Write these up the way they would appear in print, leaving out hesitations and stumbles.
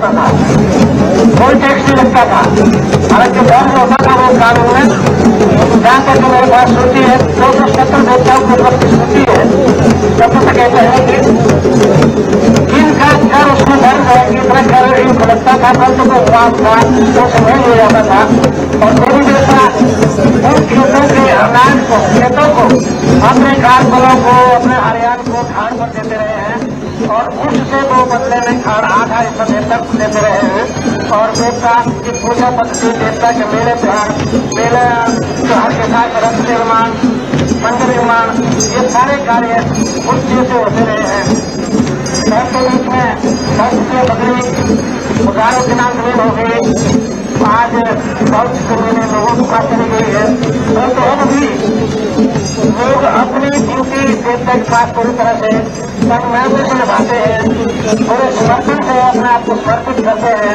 होता था, कोई टैक्स नहीं लगता था। हालांकि दर्ज होता था वो कानून में, जहाँ तक मेरे पास होती है 270 देवताओं के ऊपर की स्थिति है। तब तक कहते हैं कि जिनका कर उसमें दर्ज है कि इतना कर इनको लगता था, कल तो कोई हिसाब था तो समझ हो जाता था। और देवी देवता उन खेतों के अनाज को, खेतों को, अपने कारकुलों को, अपने हरियाण को खाड़ पर देते रहे हैं और उससे वो बदले में खाड़ आधा हिस्सा देते रहे हैं। और देवता की पूजा पद्धति, देवता के मेले त्योहार के साथ रथ निर्माण, मंदिर निर्माण, ये सारे कार्य उस चीज से होते रहे हैं। बीच में बहुत से बदली उदारों के नाम जमीन हो गई, आज बहुत से महीने लोगों को बात चली गई है। परंतु अब भी लोग अपनी ड्यूटी देवता के पास पूरी तरह से संयम से निभाते हैं, पूरे समर्पण से अपने आप को समर्पित करते हैं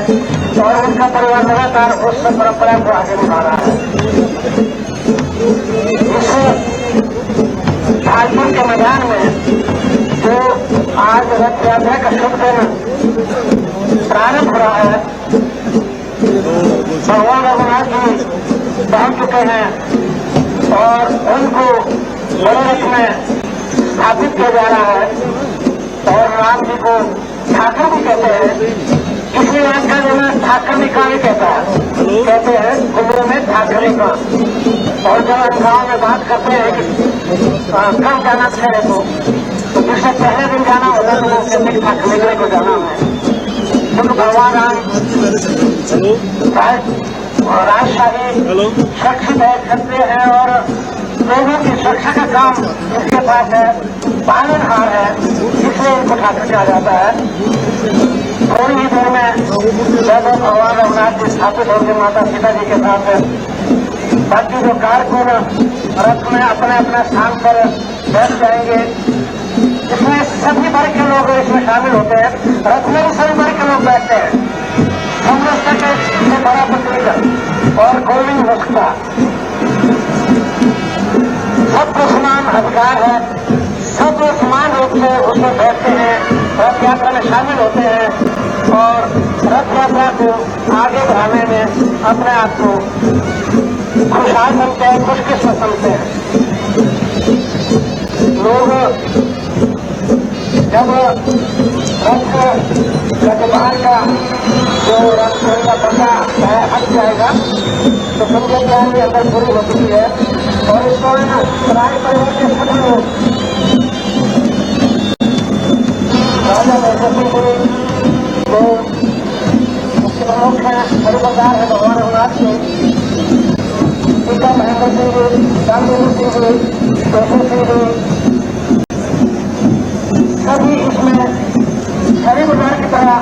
और उनका परिवार लगातार उस परंपरा को आगे बढ़ा रहा है। इससे भाजपुर के मैदान में जो आज रथ यात्रा का शुभ दिन प्रारंभ हो रहा है, भगवान रघुनाथ जी पहुंच चुके हैं और उनको बड़े रथ में स्थापित किया जा रहा है। और राम जी को ठाकुर भी कहते हैं, इसलिए उनका जन्म ठाकुर का भी कहते हैं गुरु में ठाकुर का। और जब हम गाँव में बात करते हैं कि कब जाना है तो जिससे पहले दिन जाना होता है तो वो कहते ठाकुर को जाना है। क्योंकि भगवान राम राजशाही सुरक्षित है, क्षत्रिय है और लोगों की सुरक्षा का काम इसके पास है, पालनहार है, इसलिए इनको ठाकुर कहा जाता है। थोड़ी ही देर में जब भगवान रघुनाथ जी स्थापित होंगे माता सीता जी के साथ, बाकी जो कारकुन रथ में अपने अपने स्थान पर बैठ जाएंगे। इसमें सभी वर्ग के लोग इसमें शामिल होते हैं, रथ में भी सभी वर्ग के लोग बैठते हैं। समझते के बड़ा प्रतिनिधि और कोई नहीं हो सकता, सबको समान अधिकार है, सब समान रूप से उसमें बैठते हैं, रथ यात्रा में शामिल होते हैं और रथ यात्रा को आगे बढ़ाने में अपने आप को खुशहाल समझते हैं, खुशकिस्मत समझते हैं। लोग जब रथ गतिवार का जो रथ का पता हट जाएगा तो समझे तैयारी अंदर पूरी हो चुकी है। और इस दौरान राय परिवार के सभी लोग राजा वैसे जो मुख्य प्रमुख है, परिवार है भगवान रघुनाथ जी, सीता महेंद्र सिंह जी, रामदेव सिंह जी, रोशन सिंह जी, सभी इसमें सभी प्रकार की तरह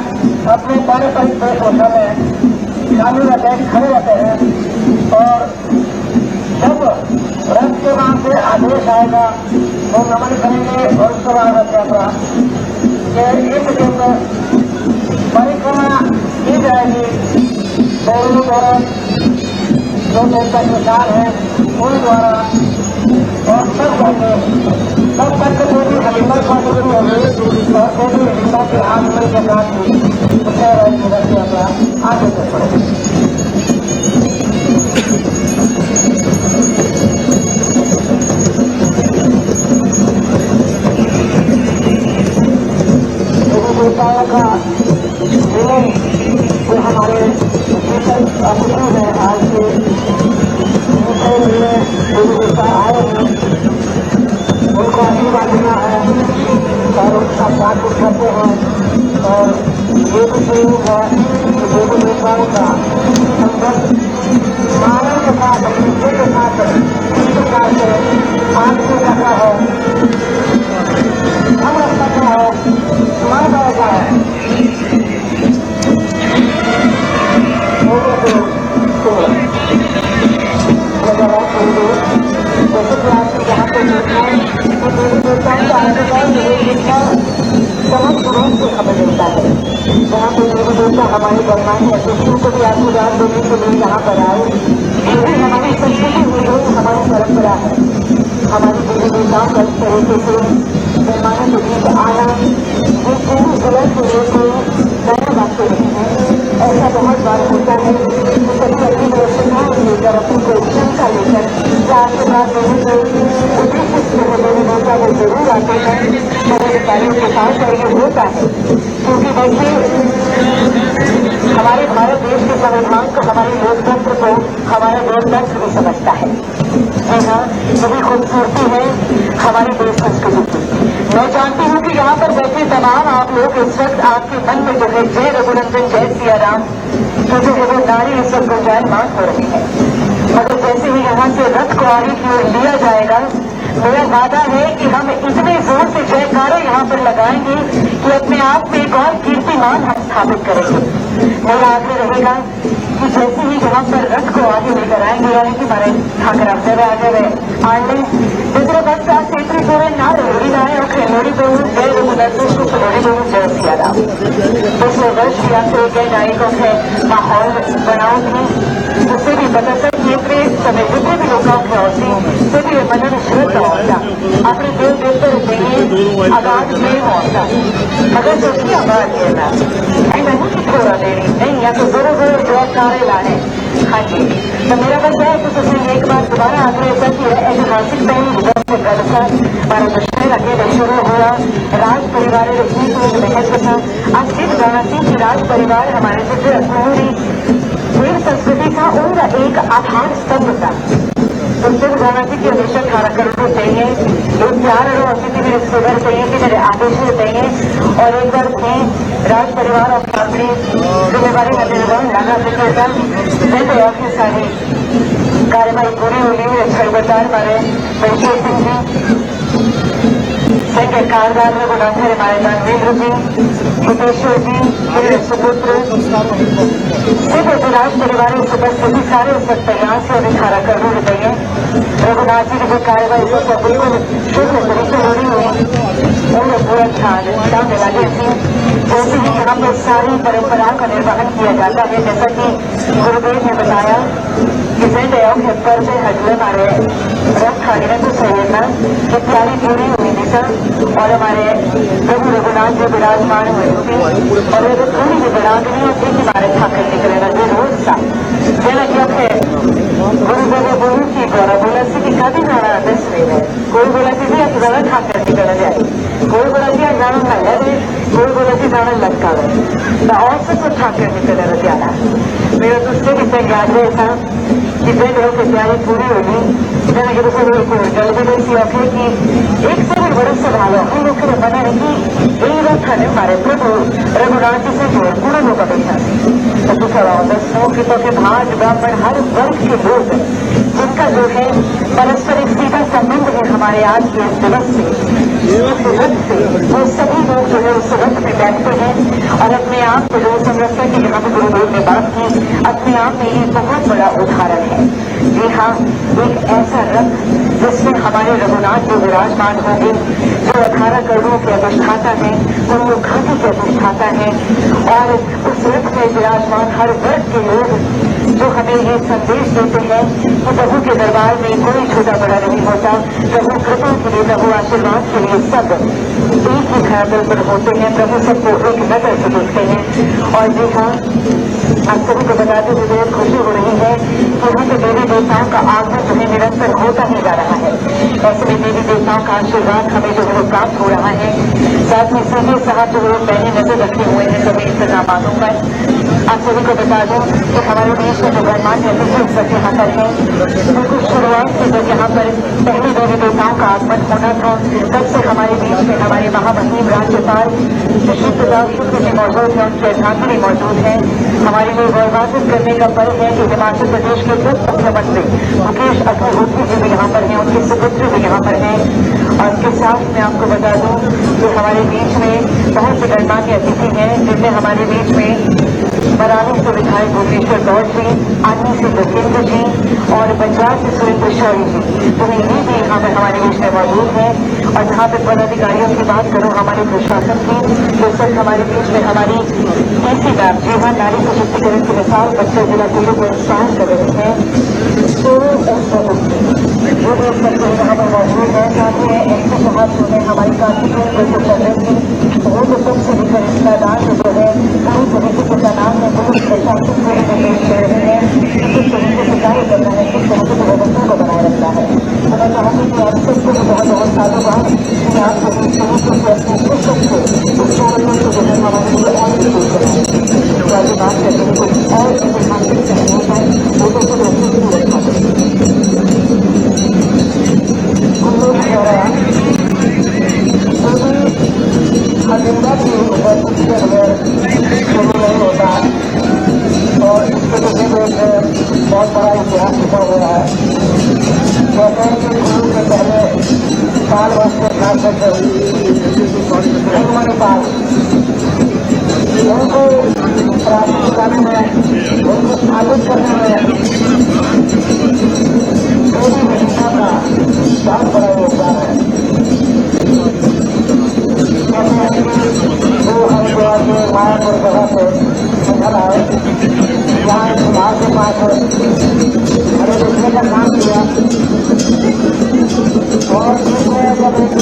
अपने पारंपरिक वेशभूषा में शामिल रहते हैं, खड़े रहते हैं। और जब रथ के नाम से आदेश आएगा वो नमन करेंगे और उसके बाद रथ यात्रा के एक दिन परिक्रमा की जाएगी। गौरव द्वारा जो देवता के साथ है उन द्वारा और सब जाएंगे, तब तक के देवी हरिमल को शुरू होगी और देवी हरिमल के आगमन के साथ ही रथ यात्रा आगे तक बढ़ेगी। देवताओं का मिलन जो हमारे अतिथि है, आज के दूसरे महीने देवी देवता आए हैं, उनको आशीर्वाद देना है और उनका साथ करते हैं। और ये भी जरूर है कि देवी देवताओं का संबंध मानव के साथ, मनुष्य के साथ इस प्रकार से आगे रखा है, हम रखता है, मान रहता है। जैसे कि आपको जहाँ पे देखना है तो देवी देवताओं का आशीर्वाद समस्त रूप से हमें मिलता है। जहाँ पे देवी देवता हमारी गणमान्य अतिथियों को भी आशीर्वाद देने के लिए यहाँ पर आए, यही हमारी संस्कृति हुई है, हमारी परंपरा है। हमारी देवी देवताओं का इस तरीके से गणमान्य के बीच आना ये पूरी जगह से लेकर नए बातें नहीं है। तो जरूर आते हैं पदाधिकारियों के साथ, और ये होता है क्योंकि देखिए हमारे भारत देश के संविधान को, हमारे लोकतंत्र को हमारा लोकतंत्र भी समझता है। जी हाँ, यही खूबसूरती है हमारी देश संस्कृति की। मैं जानती हूँ कि यहाँ पर बैठे तमाम आप लोग इस वक्त आपके मन में जो है जय रघुनंदन जय सिया राम तो जो है वो नारे इस वक्त गुंजायमान हो रही है। मगर जैसे ही यहाँ से रथ को आगे की ओर लिया जाएगा, मेरा वादा है कि हम इतने जोर से जयकारे यहाँ पर लगाएंगे कि अपने आप में एक और कीर्तिमान हम स्थापित करेंगे। मेरा आग्रह रहेगा कि जैसे ही यहाँ पर रथ को आगे लेकर आएंगे, यानी कि हमारे ठाकर आगे आने दूसरे भक्त का क्षेत्रीय पूरे ना लोड़ी लाए और खेलोड़ी को जय रघुनंदन को खिलोड़ी को जय सिया राम। पिछले वर्ष भी आपसे कई नायकों के माहौल बनाओ थी, जिससे भी बदलता क्षेत्र समय जितने भी लोगों की होती तो भी मनन श्रद्धा होता अपने देव देवते देंगे आगाज में होता। मगर सोचिए आवाज लेना नहीं कि थोड़ा देरी नहीं, या तो जोरों जोर जवाब सारे लाने। हाँ जी, तो मेरा बस है कि उसने एक बार दोबारा आग्रह ऐसा किया ऐतिहासिक हमारा दशहरा अकेले शुरू हुआ राज परिवार रखने को महत्व था। आज सिर्फ जाना थी कि राज परिवार हमारे जो पूरी संस्कृति का उनका एक आधार स्तंभ था। तो सिर्फ जाना थी कि हमेशा खाना करना चाहिए, एक प्यार और अतिथि मेरे सुगर चाहिए कि मेरे आदेश चाहिए। और एक बार थे राज परिवार और अपनी जिम्मेवारी का निर्वहन लगा सके सारी कार्यवाही पूरी होगी। छड़बतार हमारे वैश्वर सिंह जी, संघ कारदार रघुनाथर हमारे दानवेंद्र जी, भूपेश्वर जी, मेरे सुपुत्र सिर्फ राज परिवार उपस्थिति सारे उस वक्त तैयार से और 18 करोड़ रुपये रघुनाथ जी की जो कार्यवाही बिल्कुल शुभ तरीके हो रही हुई उन्हें पूरा ध्यान लगे थे। जैसे ही यहाँ पर सारी परंपराओं का निर्वहन किया जाता है, जैसा कि गुरुदेव ने बताया कि पर से हजले हमारे रथ खाने को सहना कि प्यारी पूरी हुई थी सर, और हमारे प्रभु रघुनाथ जी विराजमान हुए थे और ये पूरी भी विरागनी और फिर हमारे ठाकर निकलेगा जो रोज सा जेना कि अपने गुरुदेव ने बोलू की गौरव बोला से कि कभी जाना दस नहीं है, कोई बोला कि भी अचानक ठाकर निकल जाए, कोई बोला कि जाना खाया है, कोई बोला कि जाना लटका है, और से कुछ ठाकर निकल जाना। मेरा दूसरे भी संग याद है था कि जय लोगों की तैयारी पूरी होगी जना कि दूसरे जल्दी सी रखे कि एक से भी बड़े सवाल हम लोग के बना है कि यही रथ खाने हमारे प्रभु रघुनाथ जी से जोड़ पूरा लोग अपेक्षा तो दूसरा दसों की तो के भाग ब्राह्मण हर वर्ग के लोग जिनका जो है परस्पर एक सीधा संबंध है हमारे आज के इस दिवस से वो सभी लोग जो है उस रथ में बैठते हैं और अपने आप को जो संरक्षण की यहाँ पर गुरुदेव ने बात की अपने आप में ये बहुत बड़ा उदाहरण है। जी हाँ, एक ऐसा रथ जिसमें हमारे रघुनाथ जो विराजमान होंगे, जो 18 करोड़ों के अधिष्ठाता है, उनको घाटी के अधिष्ठाता है और उस रथ में विराजमान हर वर्ग के लोग जो हमें ये संदेश देते हैं कि प्रभु के दरबार में कोई छोटा बड़ा नहीं होता, प्रभु कृपा के लिए प्रभु आशीर्वाद के लिए सब एक ही धरातल पर होते हैं, प्रभु सबको एक नजर से देखते हैं। और जी हाँ, आप सभी को बताते हुए बहुत खुशी हो रही है कि यहाँ पे देवी देवताओं का आगमन जो है निरंतर होता ही जा रहा है। ऐसे में देवी देवताओं का आशीर्वाद हमें जो है वो प्राप्त हो रहा है। साथ में सीधे साहब जो है पहले नजर रखे हुए हैं सभी इंतजामों पर। आप सभी को बता दूं कि हमारे देश में जो गणमान्य अतिथि सब यहाँ पर है, बिल्कुल शुरुआत से जब यहाँ पर पहले देवी देवताओं का आगमन होना था तब से हमारे बीच में हमारे महामहिम राज्यपाल शुक्रदास शुक्र जी मौजूद है, उनकी अर्धांगिनी मौजूद है। हमारे लिए गौरवान्वित करने का पर्व है कि हिमाचल प्रदेश के उप मुख्यमंत्री मुकेश अग्निहोत्री जी भी यहाँ पर हैं, उनके सुपुत्र भी यहाँ पर हैं। और इसके साथ मैं आपको बता दूं कि हमारे बीच में बहुत से गणमान्य अतिथि हैं, जिनमें हमारे बीच में बरानी से विधायक भुवनेश्वर गौड़ जी, आदमी से जोगेंद्र जी और पंजाब से सुरेंद्र शौरी जी, तो ये भी यहाँ पर हमारे बीच में मौजूद है। और जहाँ पे पदाधिकारियों की बात करूँ हमारे प्रशासन की, तो सर हमारे बीच में हमारी कैसी मैम जी हाँ नारी सशक्तिकरण की मिसाल बच्चे जिला जिले को इंस्पायर कर रहे हैं, तो वो भी एक बच्चे यहाँ पर मौजूद है। साथ में ऐसे साहब जो है हमारी काफी जैसे चल रही थी, वो तो सबसे लेकर इस मैदान में जो है पूरी तरीके से तैनात है, पुलिस प्रशासन को निर्देश दे रहे हैं किस तरीके से कार्य करना है, किस तरीके से व्यवस्था को बनाए रखना है। तो मैं चाहूँगी कि आप सबको बहुत बहुत सालों बाद बहुत बड़ा इतिहास छुपा हुआ है। कहते हैं कि गुरु के पहले साल वर्ष के शासक मणिपाल उनको प्राचीन काल में उनको स्थापित करने में देवी महिमा का बहुत बड़ा योगदान है। कहते हैं कि वो हरिद्वार के मायापुर जगह से निकल आए, यहाँ सुधार के पास हरे कृष्ण का काम किया और उसमें जब एक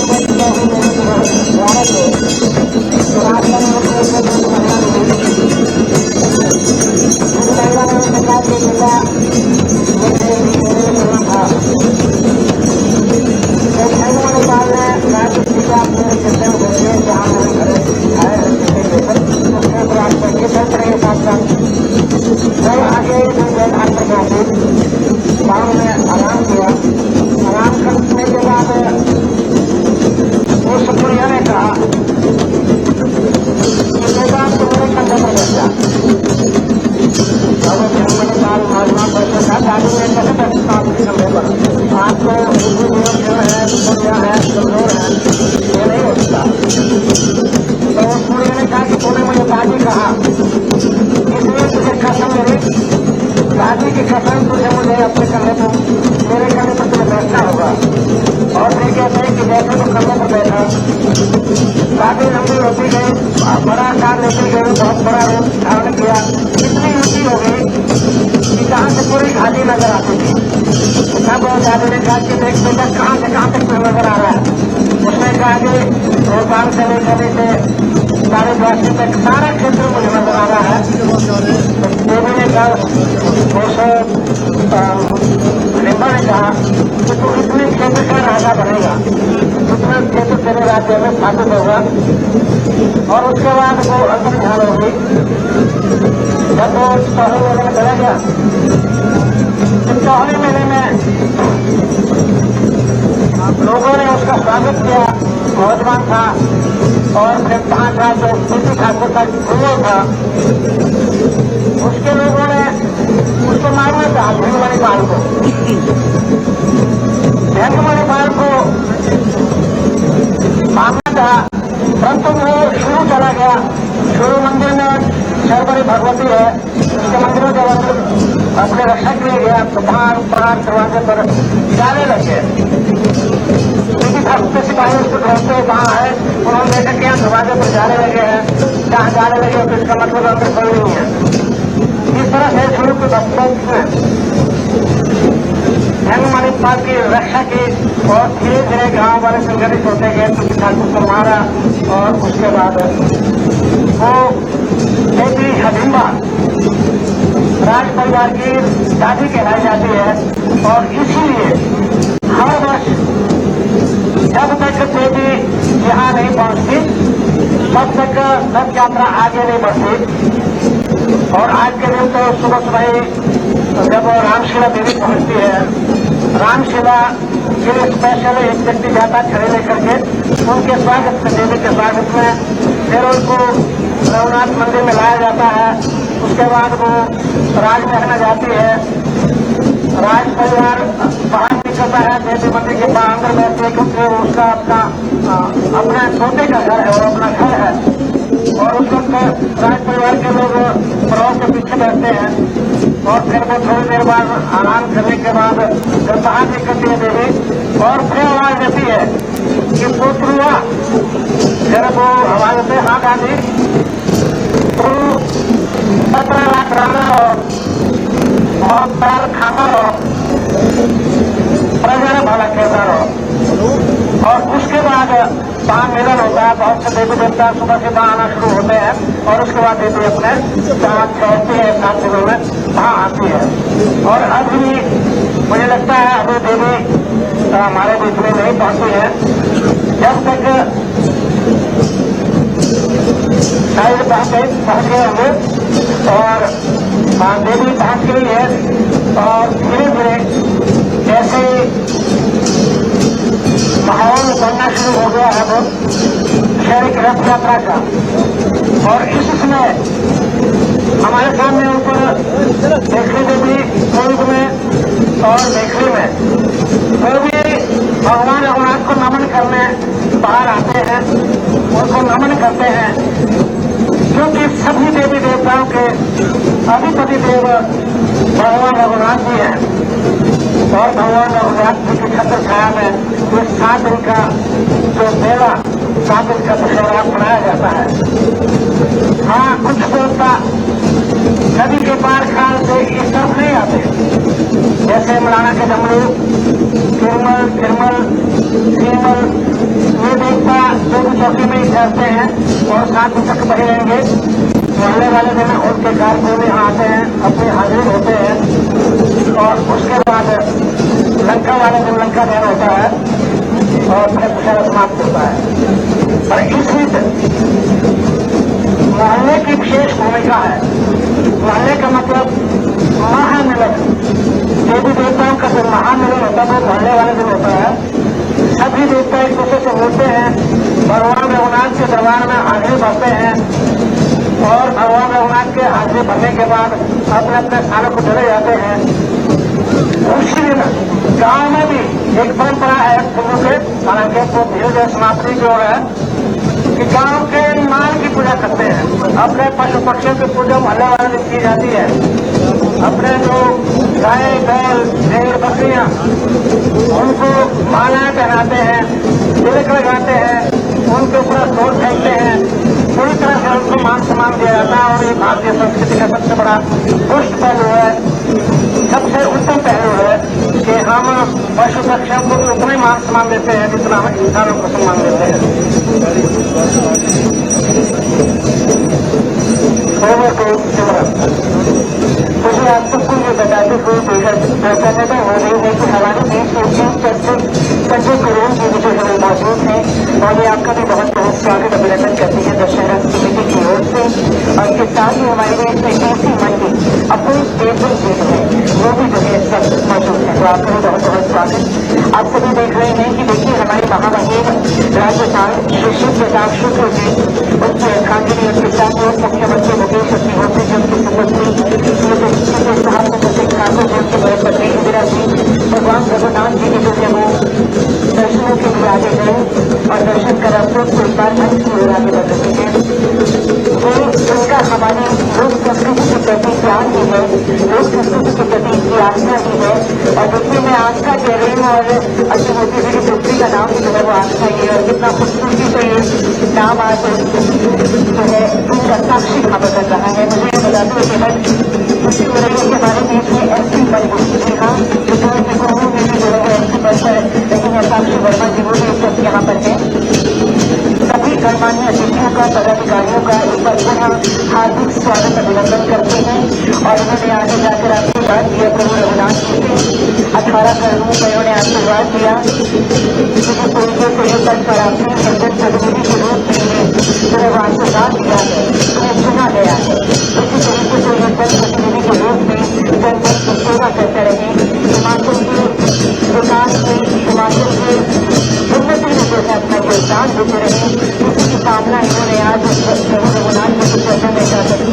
रास्ता में गाँव में आराम किया। आराम करने के बाद वो सुप्रिया ने कहा कि बेटा तुम्हारे कंधे पर बैठ जा। और मणिपाल नौजवान बैठे था, दादी ने कैसे बैठता आपके कंधे पर, आपको है, सुप्रिया है, कमजोर है, ये नहीं होता। तो सुप्रिया ने कहा कि तूने मुझे दादी कहा, इसलिए तुझे कसम मेरी दादी की कसम तुझे मुझे अपने कंधे पर, मेरे कंधे पर तुम्हें बैठना होगा। और फिर कहते हैं कि जैसे तो कंधे पर बैठा, दादी लंबी होती गई, बड़ा कार लेती गई, बहुत बड़ा रूप धारण किया, इतनी ऊंची हो गई कि कहाँ से पूरी घाटी नजर आती थी। तब दादी ने कहा कि देख बेटा कहाँ से कहाँ तक तुम्हें नजर आ रहा है। उसने कहा कि भोपाल से लेकर सारे द्वासी तक सारा क्षेत्र मुझे नजर आ रहा है। देवी ने कहा, लिम्बा ने कहा कि तू इतने क्षेत्र का राजा बनेगा, इतना क्षेत्र तेरे राज्य में स्थापित होगा। और उसके बाद वो अंतिम ध्यान होगी। जब वो चौथे मेले में चला गया, तो चौथे मेले में लोगों ने उसका स्वागत किया, नौजवान था और फिर 5 साल जो स्थिति ठाकुर का गुरु था, उसके लोगों ने उसको मारना चाहा भंग मणिपाल को। भंग मणिपाल को मारना चाहा, परंतु वो शुरू चला गया। शुरू मंदिर में शर्वरी भगवती है, उसके मंदिर में जब अपने रक्षा के लिए गया तो पहाड़ दरवाजे पर जाने लगे। क्योंकि भक्त सिपाही उसको ढूंढते कहाँ है, उन्होंने देखा कि यहाँ दरवाजे पर जाने लगे हैं, जहाँ जाने लगे तो इसका मतलब अंदर कोई नहीं है। इस तरह से शुरू के भक्तों ने भंग मणिपाल की रक्षा की और धीरे धीरे गांव वाले संगठित होते गए, तो ठाकुर को मारा। और उसके बाद वो देवी हडिम्बा राज परिवार की दादी कहलाई जाती है। और इसीलिए हर वर्ष जब तक देवी यहाँ नहीं पहुंचती तब तक रथ यात्रा आगे नहीं बढ़ती। और आज के दिन तो सुबह सुबह जब रामशिला देवी पहुंचती है, रामशिला के लिए स्पेशल एक व्यक्ति जाता खड़े लेकर के उनके स्वागत में, देवी के स्वागत में, फिर उनको रघुनाथ मंदिर में लाया जाता है। उसके बाद वो राजमहल में जाती है। राज परिवार बाहर निकलता है, देवी मंदिर के अंदर बैठते हैं, क्योंकि उसका अपना छोटे का घर है और अपना घर है। और उस वक्त राज परिवार के लोग प्रभु के पीछे बैठते हैं। और फिर वो थोड़ी देर बाद आराम करने के बाद जब बाहर निकलती है देवी और फिर आवाज देती है कि पुत्र हुआ। फिर वो आवाज देते, हाँ दादी, तू 17 लाख राना हो और प्राण खाता रहो, प्रजा ने भला कहता रहो। और उसके बाद वहाँ मिलन होता है, बहुत से देवी देवता सुबह से वहाँ आना शुरू होते हैं। और उसके बाद देवी अपने जहाँ ठहरती है 7 दिनों में वहाँ आती है। और अब भी मुझे लगता है अभी देवी हमारे बीच में नहीं पहुंची है। जब तक शायद पहुंच गए होंगे और देवी पहुंच गई है। और धीरे धीरे जैसे माहौल बनना शुरू हो गया है वो शहर की रथ यात्रा का। और इस समय हमारे सामने ऊपर देखने को भी पूर्व में और देखने में वो भी भगवान रघुनाथ को नमन करने बाहर आते हैं, उनको नमन करते हैं, क्योंकि सभी देवी देवताओं के अधिपति देव भगवान रघुनाथ जी हैं और भगवान रघुनाथ जी की छत्र छाया में ये 7 दिन का जो मेला 7 दिन का दशहरा मनाया जाता है। हाँ, कुछ देवता नदी के पार खाल से इस तरफ नहीं आते, जैसे मलाना के डमरू, तिरमल, सीमल, ये देवता देवी चौकी में ही ठहरते हैं और 7 दिन तक बहे रहेंगे। मोहल्ले वाले दिन उनके कारकुन यहाँ आते हैं, अपने हाजिर होते हैं और उसके बाद लंका वाले दिन लंका दहन होता है और फिर दशहरा समाप्त होता है। और इसी मोहल्ले की विशेष भूमिका है। मोहल्ले का मतलब महामिलन, देवी देवताओं का जो महामिलन होता है वो मोहल्ले वाले दिन होता है। सभी देवता एक दूसरे से मिलते हैं, भगवान रघुनाथ के दरबार में हाजिरी भरते हैं और भगवान रघुनाथ के हाजिरी भरने के बाद अपने अपने स्थानों को चले जाते हैं। उसी दिन गांव में भी एक परंपरा है फूलों के, हालांकि वो धीरे धीरे समाप्ति की ओर है कि गांव के माल की पूजा करते हैं। अपने पशु पक्षियों की पूजा मोहल्ले वाले दिन की जाती है। अपने जो गाय, बैल, भेड़, बकरियां, उनको मालाएं पहनाते हैं, तिलक लगाते हैं, उनके ऊपर तोड़ फेंकते हैं। पूरी तरह से उनको मान सम्मान दिया जाता है और ये भारतीय संस्कृति का सबसे बड़ा पुष्ट पहलू है, सबसे उत्तम पहलू है कि हम पशु पक्षियों को उतना ही मान सम्मान देते हैं जितना हम इंसानों को सम्मान देते हैं। मुझे आप सबको ये बताते हुए प्रसन्नता हो रही है कि हमारे देश में 25 करोड़ की जो है मौजूद है और ये आपका भी बहुत बहुत स्वागत अभिनंदन करती है दशहरा समिति की ओर से। और इसके साथ ही हमारे देश में ऐसी मंडी अपनी टेबल जो है वो भी जो है सब मौजूद है, तो आपका भी बहुत बहुत स्वागत। आप सभी देख रहे हैं कि देखिए हमारे महामहिम राज्यपाल श्री शिव प्रताप शुक्ल जी, उनकी अर्धांगिनी, उनके साथ और मुख्यमंत्री मुकेश अग्निहोत्री जी, उनकी सुपुत्री साहब ठाकुर जी, उनकी बड़े पत्नी इंदिरा जी, भगवान रघुनाथ जी के जो है वो दर्शनों के लिए आगे गए और दर्शन कर अपने परिवार अंत की ओर आगे बढ़ रहे हैं। वो उनका हमारी लोक संस्कृति के प्रति प्यार भी है, लोक संस्कृति के प्रति इनकी आस्था भी है। और देखिए मैं आस्था कह रही हूँ और अग्निहोत्री जी की पुत्री का नाम भी जो है वो आस्था ही है और कितना खूबसूरती से ये नाम आज जो है उनका साक्षी वहाँ पर कर रहा है। मुझे ये बताते हुए बेहद खुशी हो रही है कि हमारे देश में ऐसी मजबूती, जी हाँ, विद्रोह की कोहरों में भी जो है ऐसी बरसर लेकिन साक्षी वर्मा जी वो भी इस वक्त यहाँ पर है। सभी गणमान्य अतिथियों का, पदाधिकारियों का एक बार पुनः हार्दिक स्वागत अभिनंदन करते हैं और उन्होंने आगे जाकर आशीर्वाद दिया प्रभु रघुनाथ जी से। 18 करोड़ रुपयों ने आशीर्वाद दिया क्योंकि पूर्वजों को ये पद पर आपने संगत प्रतिनिधि के रूप में जो है आशीर्वाद दिया है, उन्हें चुना गया है। इसी तरीके से ये पद प्रतिनिधि के रूप में जनता की सेवा करते रहे, हिमाचल के विकास में, हिमाचल के उन्नति में जैसे अपना योगदान देते रहे, इसी की कामना इन्होंने आज प्रभु रघुनाथ जी के चरणों में जा सकती।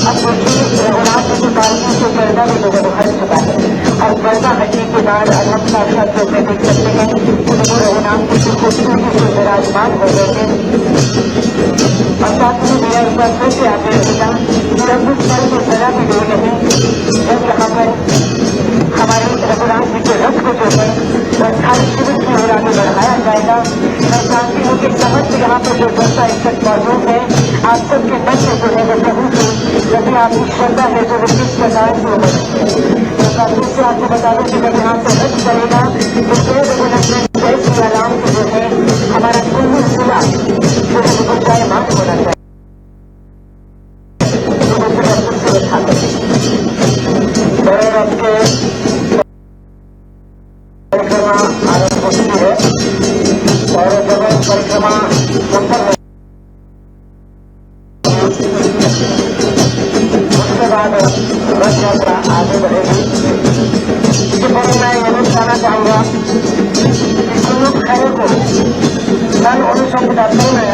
अब देखिए रघुनाथ जी की बारियों से पर्दा भी लोगों को हट चुका है और पर्दा हटने के बाद अब हम साक्षात रूप में देख सकते हैं कि प्रभु रघुनाथ जी की खूबसूरती से विराजमान हो गए हैं। और साथ ही मेरा एक बार फिर से आग्रह रहेगा कि हम उस पर्व को जरा भी दूर नहीं, जब यहाँ पर हमारे रघुनाथ जी के रथ को जो है वह हर शिविर की ओर आगे बढ़ाया जाएगा। मैं जानती हूँ कि समस्त यहाँ पर जो जनता इस वक्त मौजूद है, आप सबके मन में जो है वो प्रभु से यदि आपकी श्रद्धा है तो वो किस प्रकार से हो सकती है। तो मैं से आपको बता दूँ कि जब यहाँ से रथ चलेगा तो जय रघुनाथ जय श्री राम से जो है हमारा कुल्लू जिला जो है वो जायमान होना चाहिए। परिक्रमा आरंभ होती है और जब परिक्रमा संपन्न उसके बाद रथ यात्रा आगे बढ़ेगी। इसके पहले मैं ये भी बताना चाहूँगा कि कुल्लू खैरे को सन 1975 में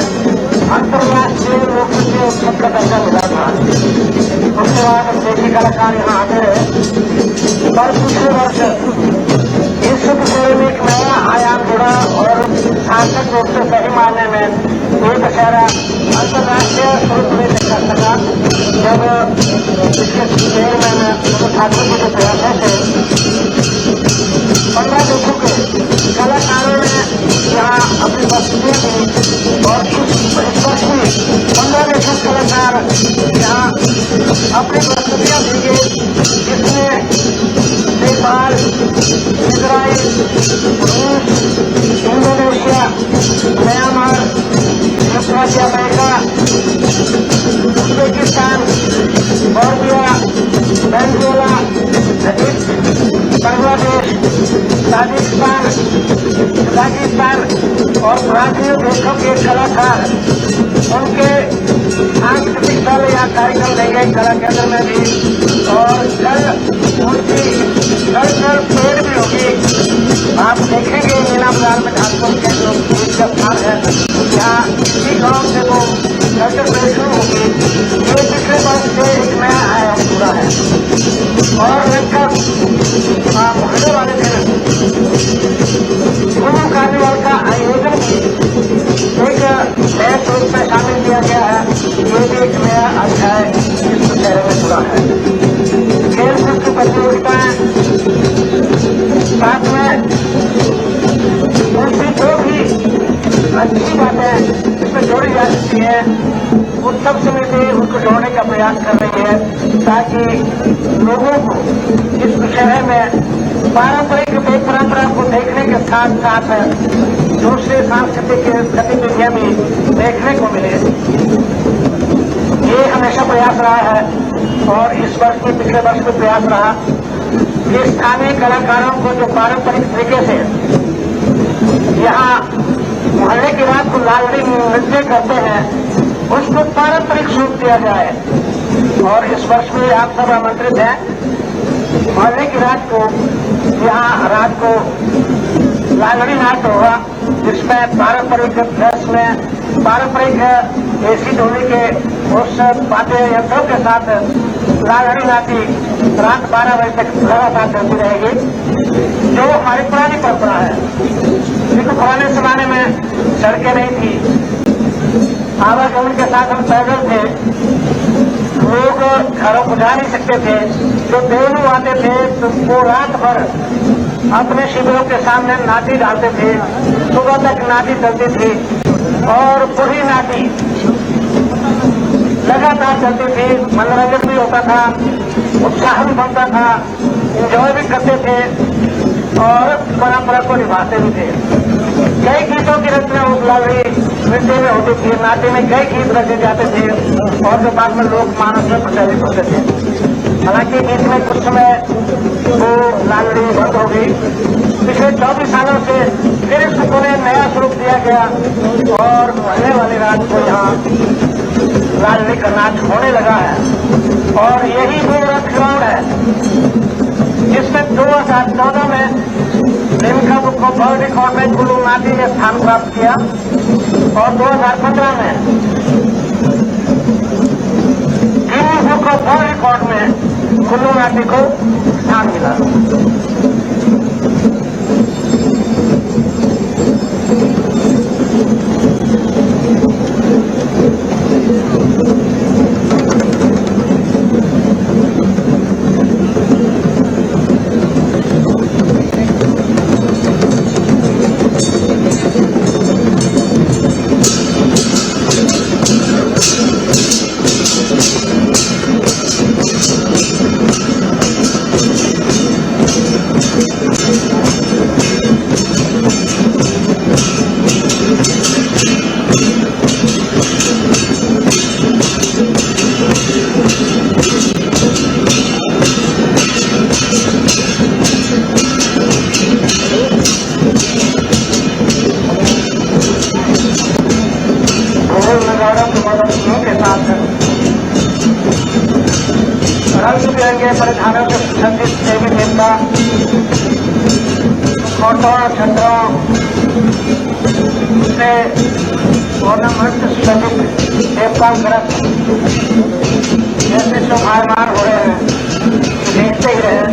अंतर्राष्ट्रीय लोकनृत्य उत्सव का दर्जा मिला था। उसके बाद देशी कलाकार यहाँ आते रहे, पर पिछले वर्ष इस दशहरे में एक नया आयाम जुड़ा और सार्थक रूप से सही मायने में ये दशहरा अंतर्राष्ट्रीय स्वरूप में कर सका, जब इसके चेयरमैन ठाकुर जी के प्रयासों से 15 देशों के कलाकारों ने यहाँ अपनी प्रस्तुतियां दी और इस वर्ष में 15 देशों के कलाकार यहाँ अपनी प्रस्तुतियां देंगे, जिसमें नेपाल, इजराइल, रूस, इंडोनेशिया, म्यांमार, दक्षिण अमेरिका, उज्बेकिस्तान, बॉर्बिया, वेनेजुएला, बांग्लादेश, ताजिकिस्तान, कजाकिस्तान और ब्राजील देशों के कलाकार उनके सांस्कृतिक दल या कार्यक्रम देंगे कला केंद्र में भी। और कल उनकी कल्चरल पेड़ भी होगी। आप देखेंगे मीना बाजार में ठाकुर के जो बीच का स्थान है, यहाँ इसी गाँव से वो कल्चर पेड़ शुरू होगी। ये पिछले वर्ष से एक नया आयाम जुड़ा है और लगभग होने वाले दिन कुल्लू कार्निवाल का आयोजन भी एक नए स्वरूप में शामिल किया गया है। ये भी एक नया अध्याय इस दशहरे में जुड़ा है। खेल कूद की प्रतियोगिताएं, साथ में दूसरी जो भी अच्छी बातें इसमें जोड़ी जा सकती है, उत्सव समिति उनको जोड़ने का प्रयास कर रही है, ताकि लोगों को इस दशहरे में पारंपरिक परंपरा को देखने के साथ साथ दूसरे सांस्कृतिक गतिविधियां भी देखने को मिले। ये हमेशा प्रयास रहा है और इस वर्ष भी पिछले वर्ष भी प्रयास रहा कि स्थानीय कलाकारों को जो पारंपरिक तरीके से यहाँ मोहल्ले की रात को लालड़ी नृत्य करते हैं, उसको पारंपरिक स्वरूप दिया जाए। और इस वर्ष भी आप सब आमंत्रित हैं। मोहल्ले की रात को यहाँ रात को लालड़ी नाच होगा, जिसमें पारंपरिक ड्रेस में पारंपरिक देसी ढोली के उस वाद्य यंत्रों के साथ लालड़ी नाची रात 12 बजे तक लगातार चलती रहेगी, जो हमारी पुरानी परंपरा है। क्योंकि पुराने जमाने में सड़कें नहीं थी, आवागमन के साथ हम पैदल थे, लोग घरों को जा नहीं सकते थे। जो देवलू आते थे तो वो रात भर अपने शिविरों के सामने नाटी डालते थे, सुबह तक नाटी चलती थी और पूरी नाटी लगातार चलती थी। मनोरंजन भी होता था, उत्साह भी बनता था, एंजॉय भी करते थे और परंपरा को निभाते भी थे। कई गीतों की रचना उस लालड़ी नृत्य में होती थी, नाट्य में कई गीत रचे जाते थे और जो बाद में लोक मानस में प्रचलित होते थे। हालांकि बीच में कुछ समय वो लालड़ी बंद हो गई। पिछले 24 सालों से फिर इसको नया स्वरूप दिया गया और पहले वाली रात को यहाँ लालड़ी का नाच होने लगा है। और यही वो रथ ग्राउंड है जिसमें 2014 में Limca book of world record में कुल्लू नाटी ने स्थान प्राप्त किया और 2015 में Guinness book of world record में कुल्लू नाटी को स्थान मिला। रंग बिरंगे परिधानों से सुसज्जित देवी देवता फोटो छत्रों से ऑर्नामेंट सुसज्जित देवता ग्रस्त जैसे शोभायमान हो रहे हैं, देखते ही रहे।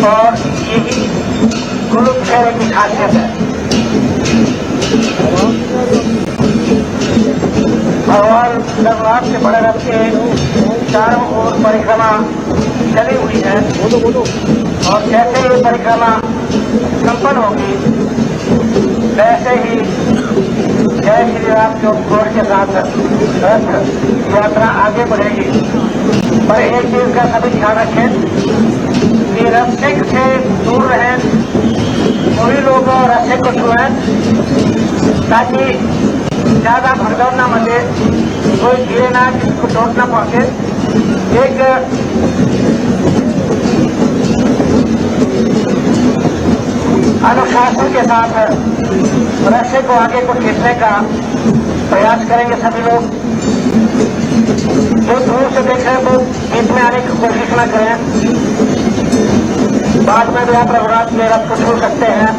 और यही गुरु फेरे की खासियत है। भगवान जगन्नाथ के बड़े रथ के चारों ओर परिक्रमा चली हुई है और जैसे ही परिक्रमा संपन्न होगी वैसे ही जय श्री राम के उद्घोष के साथ रथ यात्रा आगे बढ़ेगी। पर एक चीज का सभी ध्यान रखें कि रास्ते से दूर रहें, सभी लोग रास्ते को छुएं ताकि ज्यादा भगदड़ न मचे, कोई गिरे ना, किसी को चोट न पहुंचे। एक अनुशासन के साथ रास्ते को आगे को खींचने का प्रयास करेंगे सभी लोग। जो दूर से देख रहे हैं वो बीच में आने की कोशिश न करें। बाद में भी आप रघुनाथ के रथ को छू सकते हैं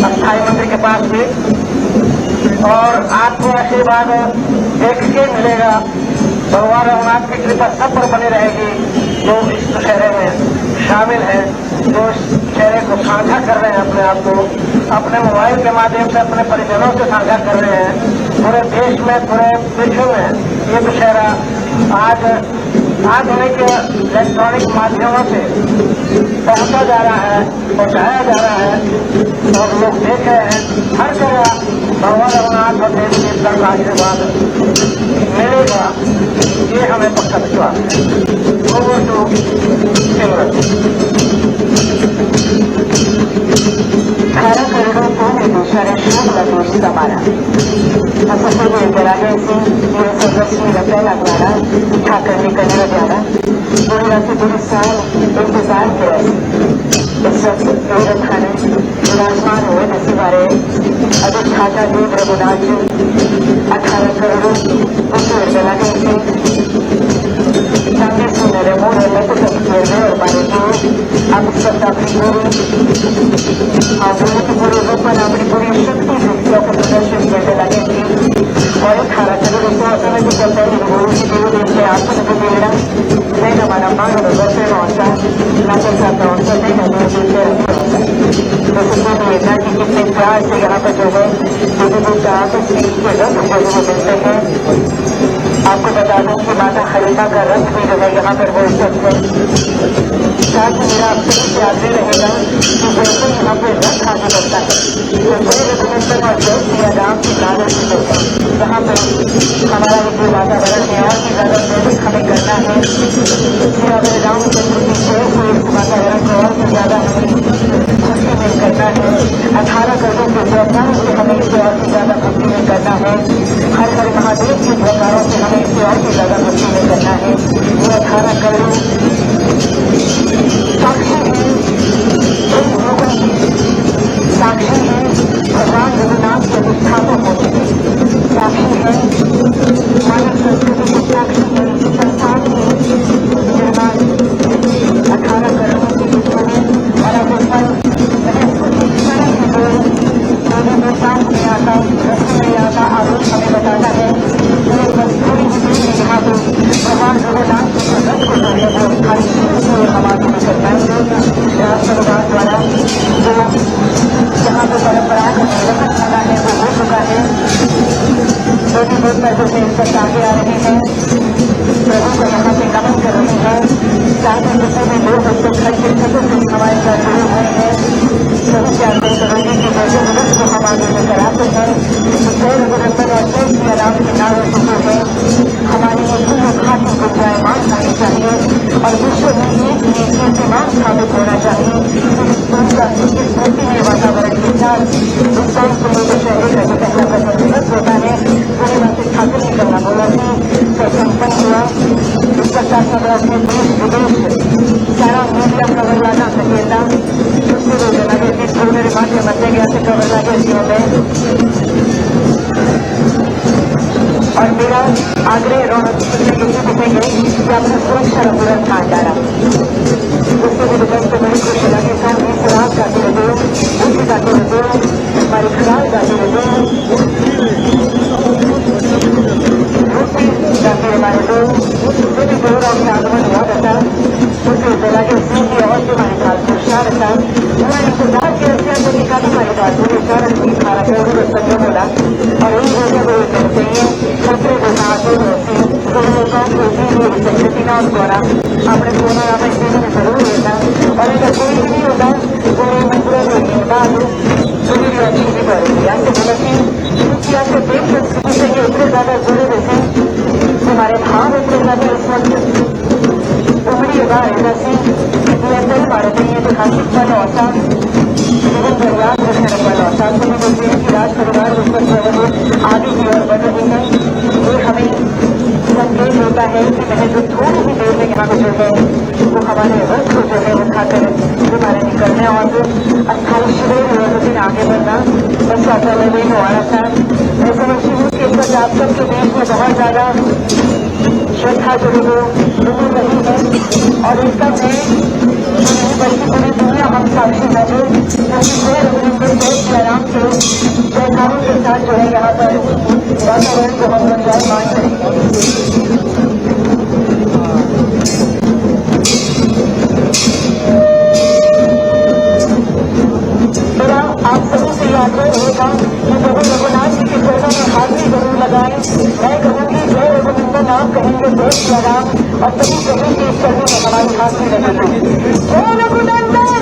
अस्थाई मंदिर के पास भी, और आपको आशीर्वाद देख के मिलेगा। भगवान रघुनाथ की कृपा सब पर बनी रहेगी जो इस दशहरे में शामिल है, जो इस चेहरे को साझा कर रहे हैं, अपने आप को अपने मोबाइल के माध्यम से अपने परिजनों से साझा कर रहे हैं। पूरे देश में, पूरे विश्व में ये दशहरा आज आधुनिक इलेक्ट्रॉनिक माध्यमों से पहुंचा जा रहा है, पहुंचाया जा रहा है और लोग देख रहे हैं। हर जगह भगवान रघुनाथ और देवी देवता का आशीर्वाद मिलेगा, ये हमें पक्का विश्वास है। ओवर टू सिमरन। 18 करोड़ों को निर्देशाने शोध दोष समारा असं सर्व जलाशयचे सदस्य रब्याला द्वारा ठाकरे करने द्वारा गुरुराचे पूरे साल इंतजार किया। इस वक्त थाने विराजमान हुए नसीबारे अधिष्ठाता देव रघुनाथ जी 18 करोड़ रुपये जलाशय सामने सुन रहे मोड़ लग सकते हैं और मारे जो आप सब अपनी पूरे रूपन अपनी पूरी शक्ति से प्रदर्शन करने लगे थे और 18 करोड़ रुपये ऑटोमेटिक करते हैं गुरु की देवी देव से आपको मिलेगा नहीं हमारा मांग रोसे पहुंचा लाखों साथ पहुंचा नहीं हमें दूसरे देखना कि कितने प्यार से यहाँ पर जो है देवी देवता आपस के रथ जो मिलते हैं। आपको बता दूं कि माता खलीफा का रथ भी जो है यहाँ पर वो उपलब्ध है। साथ ही मेरा आपसे भी आग्रह रहेगा कि जैसे यहाँ पे रथ आगे बढ़ता है तो बड़े रघुनंदन और जय श्री राम की लालच होता है। यहाँ पर हमारा जो वातावरण है और भी ज्यादा जैविक हमें करना है। श्री अगर रामचंद्र की जय से इस वातावरण को और भी ज्यादा हमें खुशी में करना है। 18 करोड़ के जयकारों से हमें इसे और भी ज्यादा खुशी में करना है। हर हर महादेव के जयकारों से हमें इसे और भी ज्यादा खुशी में करना है। ये 18 करोड़ साक्षी है इन लोगों की, साक्षी है भगवान रघुनाथ के अधिष्ठापक होते हैं, साक्षी है मानव संस्कृति की, साक्षी है संस्थान के निर्माण 18 करोड़ की किस्मों में और अब उस पर में आता रस्ते में आता आरोप हमें बताता है यहाँ पर भगवान रघुनाथ के रथ को जो है वो खाली हमारे में करता है सरकार द्वारा जो यहाँ पर परंपरा का निर्वहन होना है वो हो चुका है। छोटी बहुत पैसों से इस पर आगे आ रहे हैं, प्रभु को यहाँ पे नमन कर रहे हैं। साथ ही जितने भी लोग उसको खर्च के सदस्य हमारे साथ जुड़े हुए हैं सभी जानते करोगे कि जैसे मनुष्य को हम आगे में कराते हैं जय रघुनंदन और जय श्री राम के नारे से जो है हमारे ये पूर्ण खाती गुंजायमान होनी चाहिए और विश्व में एक कीर्तिमान स्थापित होना चाहिए। इस धरती में वातावरण के साथ हिंदुस्तान के लोग शहरी का जो पहला प्रथम दिवस होता है पूरे मन से ठाकुर ने करना बोला कि संपन्न हुआ। इसका साथ में अपने देश विदेश सारा मीडिया कवर लाना सकेगा उससे लोग लगे कि थोड़े मेरे माध्यम बच्चे गया से कवर लगे में और मेरा आग्रह रौनक यही दिखेंगे कि आपने सुरक्षा का पूरा ध्यान डाला। उसके भी रिजल्ट से बड़ी खुशी लगी। साथ ही सलाद गाते रहे, उसी गाते रहे, हमारे खयाल गाते रहे, रोटी गाते हमारे लोग जो भी जोर और आगमन हुआ रहता उसके जिला के सिंह की आवाज से हमारे साथ घोषणा रहता। उन्होंने इंतजार किया से निकाल हमारे साथ पूरे चारण की खारा करोड़ संजम होला और इन रोजों को कहते हैं सत्र गुनाहों होती लोगों को संस्कृति का द्वारा अपने सोना में जीवन जरूर लेता और अगर कोई भी होता वो मतलब नहीं होता तो भी अच्छी भी करेगी। ऐसे बोला कि आपके देश संस्कृति से ये इतने ज्यादा जुड़े रहते हमारे भाव इतने ज्यादा इस वक्त उमड़ी होगा ऐसा नियंत्रण भारत में तो खासिक वाले औसाफ जीवन बर्बाद रखने वाले औसाफ को भी बोलते हैं कि राज परिवार उस पर आगे की ओर बढ़ रही है। ये हमें संकेत होता है कि मैंने जो थोड़ी सी देर में यहाँ पे जो है वो हमारे रथ को जो है उठाकर हमारे निकलने और जो अस्थायी शिविर और दिन आगे बढ़ना बस ऐसा लगे हमारा था। मैं समझती हूँ कि इस वक्त आप सबके देश में बहुत ज्यादा श्रद्धा जो है वो डूब रही है और इसका मैं बल्कि पूरी दुनिया हम साक्षी लगे क्योंकि आराम से जयकारों के साथ जो है यहाँ पर वातावरण को हम मान करेंगे। मेरा आप सभी से आग्रह रहेगा कि प्रभु रघुनाथ जी के चरणों में हाजिरी जरूर लगाएं। मैं कहूँगी जय रघुनंदन आप कहेंगे देश लगाम और सभी कहेंगे इस चरणों में हमारी हाजिरी लगाएं। जय रघुनंदन,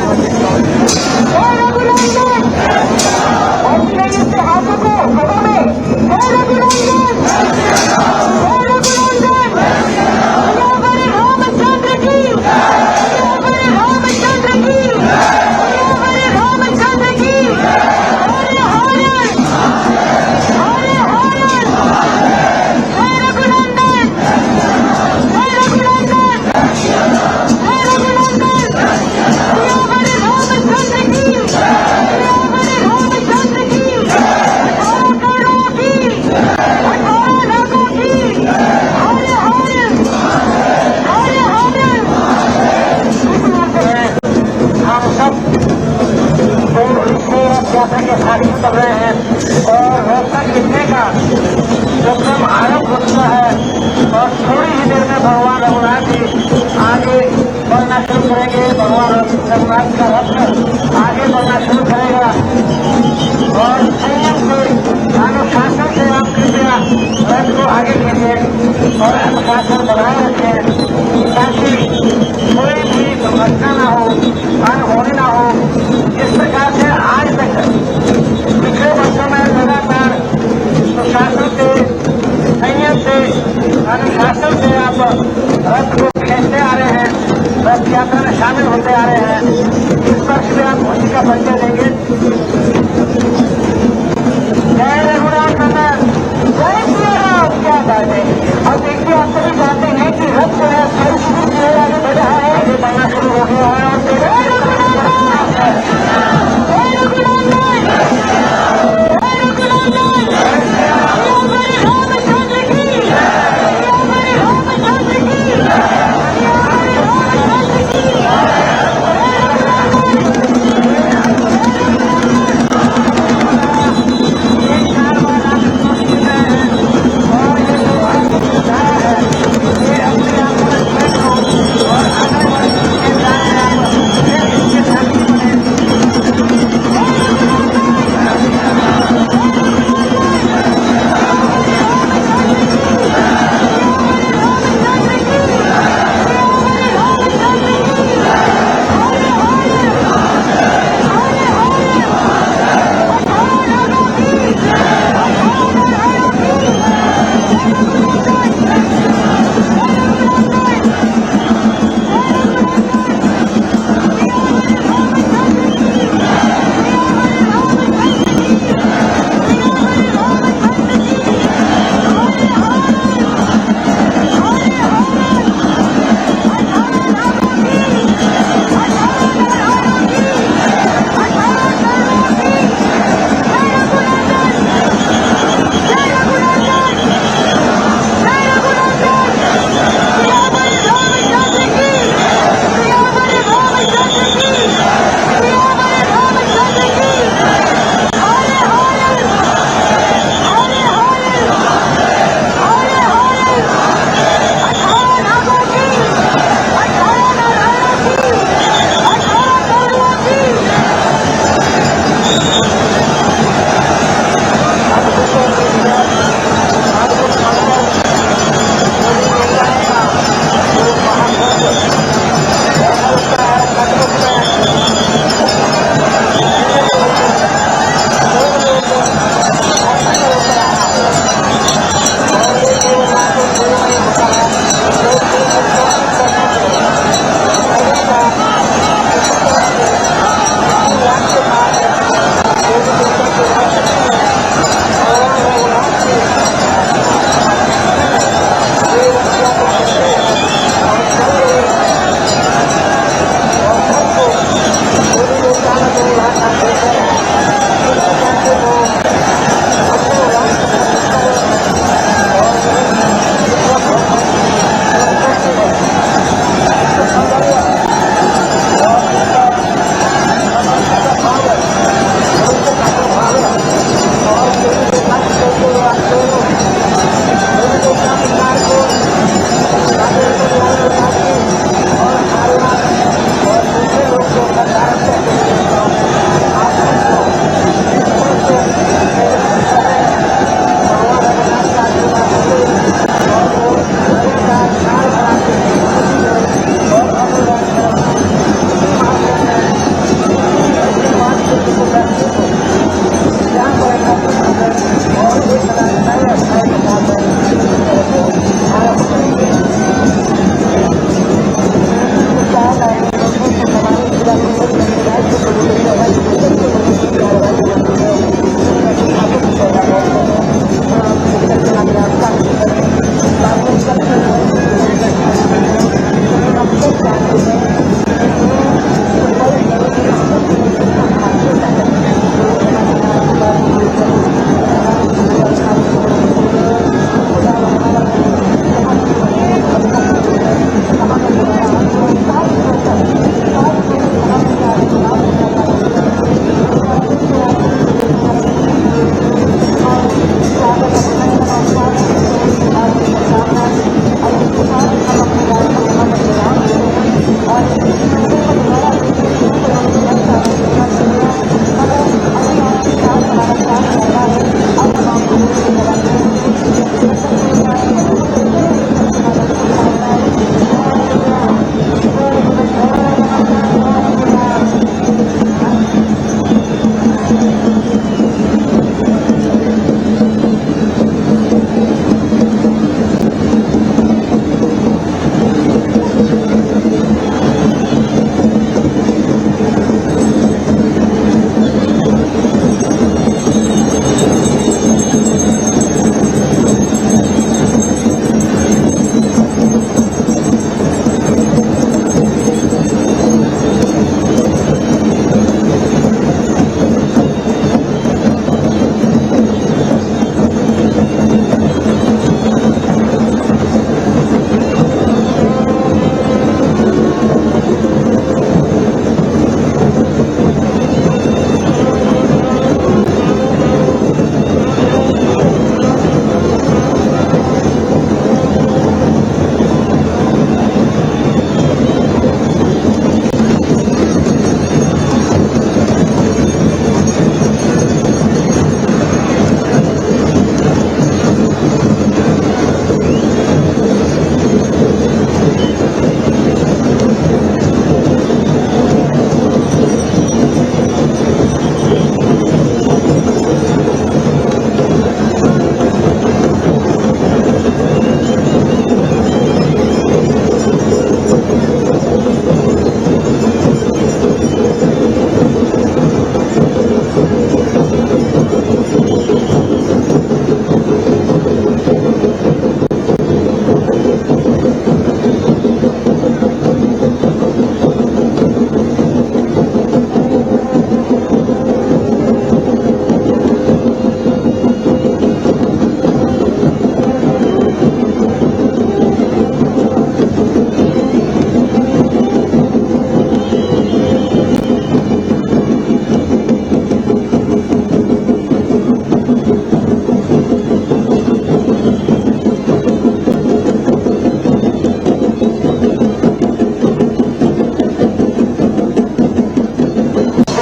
जय रघुनंदन, ऐसे इससे हाथों को हवा में जय रघुनंदन, जय रघुनंदन, हमारे रामचंद्र की, हमारे रामचंद्र की, हमारे रामचंद्र की, हरे हरे हरे हरे, जय रघुनंदन, जय रघुनंदन, जय रघुनंदन, हमारे रामचंद्र की, हमारे रामचंद्र की, 18 करोड़ की, 18 लाखों की, हरे हरे हरे हरे। हम सब यात्रा के साथी कर रहे हैं और रास्ता गिरने का जो क्रम आरंभ हो चुका है और थोड़ी ही देर में भगवान रघुनाथ जी आगे बढ़ना शुरू करेंगे। भगवान रघुनाथ का रथ आगे बढ़ना शुरू करेगा और संयम से अनुशासन से आप कृपया रथ को आगे खींचें और अनुशासन बनाए रखें ताकि कोई भी दुर्घटना न हो, अनहोनी न हो। इस प्रकार से आज तक पिछले वर्षों में लगातार सुशासन से, संयम से, अनुशासन से आप रथ को खींचते आ रहे हैं, रथ यात्रा में शामिल होते आ रहे हैं। इस वर्ष में आप उसी का परिचय देंगे। जय रघुनाथ नंदन, जय श्री राम। क्या बात है। और देखिए आप सभी जानते हैं कि रथ जो है सारी शुरू से आगे बढ़ रहा है, आगे बढ़ना शुरू हो गया है और जय रघुनाथ, जय रघुनाथ, जय रघुनाथ, हमारे रामचंद्र की, हमारे रामचंद्र की, हमारे रामचंद्र की, जय रघुनाथ,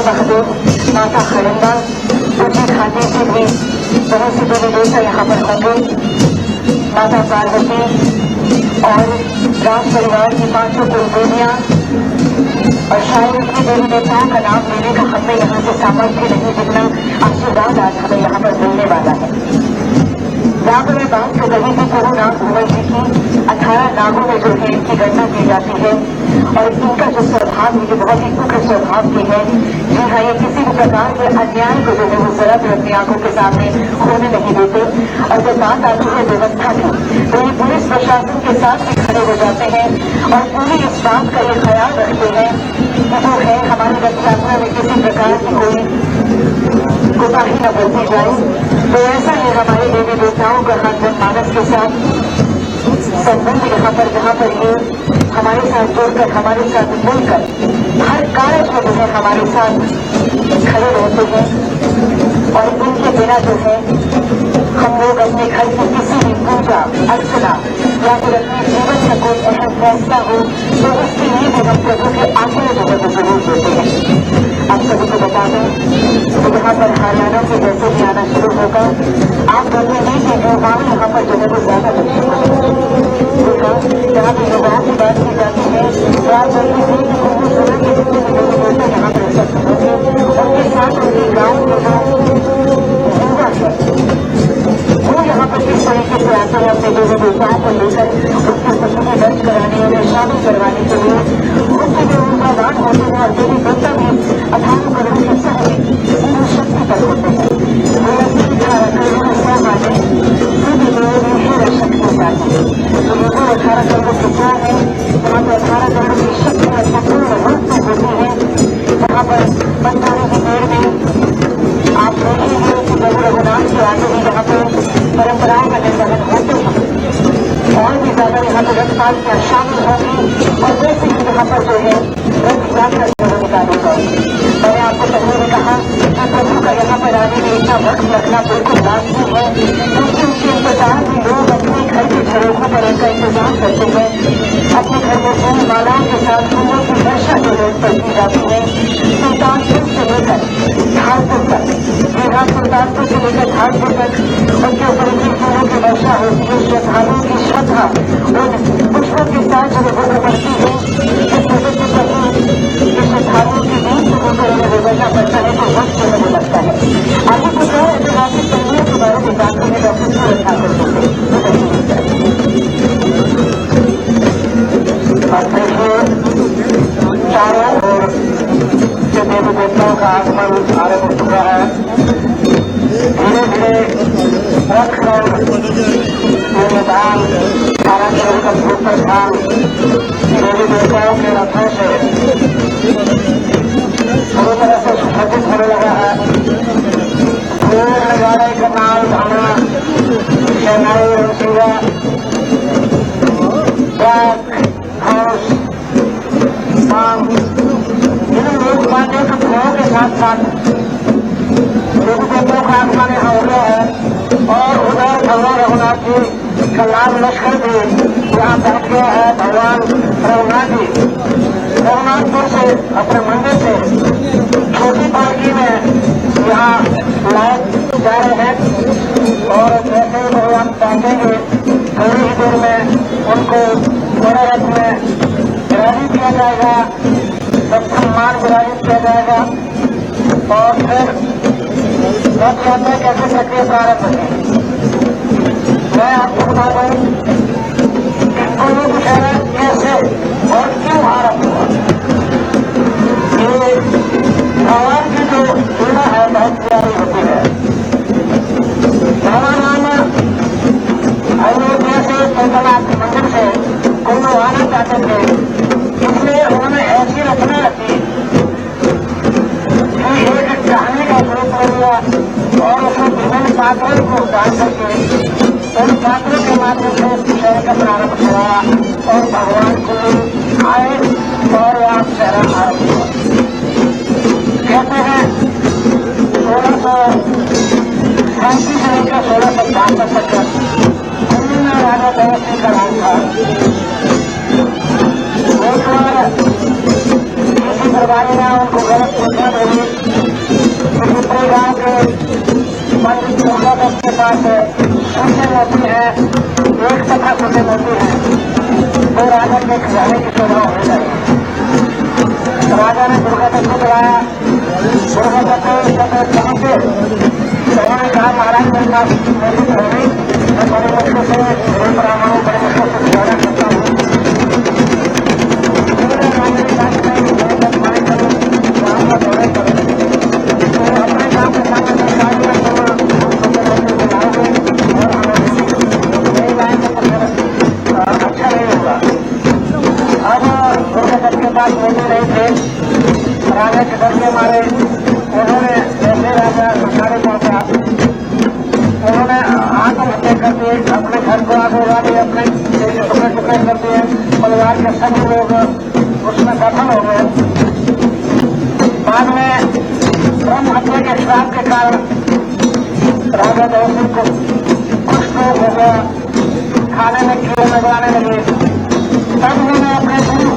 महादेव, माता खड़िम्बा, उनकी खाते से भी बहुत से देवी देवता यहाँ पर होंगे। माता पार्वती और राम परिवार की 500 कुलदेवियां और शायद इतने देवी देवताओं का नाम लेने का हमें यहाँ से सामर्थ्य नहीं, जितना आशीर्वाद आज हमें यहाँ पर मिलने वाला है। यहाँ पर मैं बात कर रही थी प्रभु नाग भूमल जी की 18 नागों में जो है इनकी गणना की जाती है और इनका जो स्वभाव है, जो बहुत ही उग्र स्वभाव की है। जी हाँ, ये किसी भी प्रकार के अन्याय को जो है वो जरा भी अपनी आंखों के सामने होने नहीं देते। और जब बात आती है व्यवस्था की, तो ये पुलिस प्रशासन के साथ भी खड़े हो जाते हैं और पूरी इस बात का ये ख्याल रखते हैं कि जो है हमारी रथ यात्रा में किसी प्रकार की कोई कोताही न बरती जाए। तो ऐसा है हमारे देवी देवताओं का जनमानस के साथ संबंध यहाँ पर, जहाँ पर ये हमारे साथ जुड़कर, हमारे साथ मिलकर हर कार्य में जो है हमारे साथ खड़े रहते हैं। और इनके बिना जो है हम लोग अपने घर की किसी भी पूजा अर्चना या फिर अपने जीवन का कोई अहम फैसला हो तो उसके लिए भी हम प्रभु के आगे जो है वो जरूर देते हैं। आप सभी को बता दें तो यहाँ पर हरियाणा से जैसे भी आना शुरू होगा, आप देखेंगे कि युवाओं यहाँ पर जो है वो ज्यादा देखा, यहाँ पे युवाओं की बात की जाती है तो आप देखेंगे कि कुछ समय के जितने भी लोग यहाँ पर उपस्थित होंगे, उनके साथ उनके गाँव के जो युवा है वो यहाँ पर किस तरीके से आते हैं अपने देवी देवताओं को लेकर उसके सपने दर्ज कराने और शामिल करवाने के लिए। उसके जो ऊर्जावान होते हैं और देवी देवता भी 18 करोड़ के सहज शक्ति पर होते हैं। वो ऐसे दिखा रखा है क्या माने सभी लोग है शक्ति पाते हैं। तो ये 18 करोड़ के क्या है, वहाँ पर 18 करोड़ की शक्ति और संपूर्ण रूप से होती है। यहाँ पर पंचाली की देर में आप देखेंगे कि प्रभु रघुनाथ के आगे भी यहाँ पे परंपराओं का निर्वहन होते हैं और भी ज्यादा यहाँ पे रथपाल की शामिल होगी और वैसे ही यहाँ पर जो है रथ यात्रा जो निकालेगा। मैंने आपको पहले भी कहा कि प्रभु का यहाँ पर आने में इतना वक्त लगना बिल्कुल लाजमी है, क्योंकि उनके इंतजार में लोग अपने घर के झरोखों पर उनका इंतजार करते हैं। अपने घर में फूल मालाओं के साथ फूलों की वर्षा जो है पर की जाती है। सुल्तानपुर से लेकर धारपुर तक, बिहार सुल्तानपुर से लेकर धारपुर तक उनके ऊपर इतनी फूलों की वर्षा होती है। श्रद्धालुओं की श्रद्धा उन पुष्पों के साथ जो है बढ़ती है। इस वजह से प्रभु श्रद्धालुओं के बीच से होकर उन्हें गुजरना पड़ता है तो वक्त जो है वो लगता है। आगे कुछ और ऐतिहासिक पहलुओं के बारे में जानते हैं डॉक्टर सूरज ठाकुर जी से। चारों ओर से देवी देवताओं का आगमन आरंभ हो चुका है। धीरे धीरे रथ और मैदान 18 करोड़ का भूपर स्थान देवी देवताओं के रथों से पूरी तरह से सुसज्जित होने लगा है। ढोल नगाड़े का नाल धाना शहनाई रंगीला घोष मांग इन लोक बातें के धुओं के साथ साथ देवी देवताओं का आगमन यहाँ हो गया है। और उधर भगवान रघुनाथ जी का लाल लश्कर भी यहाँ पहुंच गया है। भगवान रघुनाथ जी रघुनाथपुर से अपने मंदिर से छोटी पालकी में यहाँ लाए जा रहे हैं और जैसे ही भगवान पहुंचेंगे थोड़ी ही देर में उनको बड़े रथ में विराजित किया जाएगा, सब सम्मान विराजित किया जाएगा और फिर रथ यात्रा कैसे प्रक्रिया प्रारंभ होगी। मैं आपको बता दूं कि गुरु दशहरा कैसे और क्यों आरंभ हुआ। ये भगवान की जो लीला है बहुत प्यारी होती है। भगवान अयोध्या से कैलाश मंदिर से कुल्लू आना चाहते थे, इसलिए उन्होंने ऐसी रचना रखी कि एक कहानी का स्वरूप ले लिया और उसमें विभिन्न पात्रों को दान करके उन पात्रों के माध्यम से शहर का प्रारंभ कराया और भगवान को आए और आप शहर आरंभ हुआ। कहते हैं 1637 से लेकर 1652 तक दिल्ली में राजा दया सिंह का राज था। एक बार किसी दरबारी ने उनको गलत सूचना दे दी हमारे गांव के पंडित दुर्गा दत्त के पास छोटे मोती है, एक सफा छोटे मोती है, वो राजा के खजाने की शोभा होनी चाहिए। राजा ने दुर्गा दत्त को बुलाया, दुर्गा दत्त पहुंचे, उन्होंने कहा महाराज मेरे पास मोती हो गई, मैं बड़े मुश्किल से बड़े ब्राह्मणों बड़े मुश्किल से गुजारा करता हूँ। राजा के डर के मारे उन्होंने जैसे राजा सरकारे पहुंचा, उन्होंने आत्महत्या कर दी, अपने घर को आग लगा दिए, अपने टुकड़े टुकड़े कर दिए, परिवार के सभी लोग उसमें दफन हो गए। बाद में ब्रह्म हत्या के श्राप के कारण राजा जय सिंह को कुछ लोग हो गया, खाने में कीड़े लगवाने लगे। तब उन्होंने अपने गुरु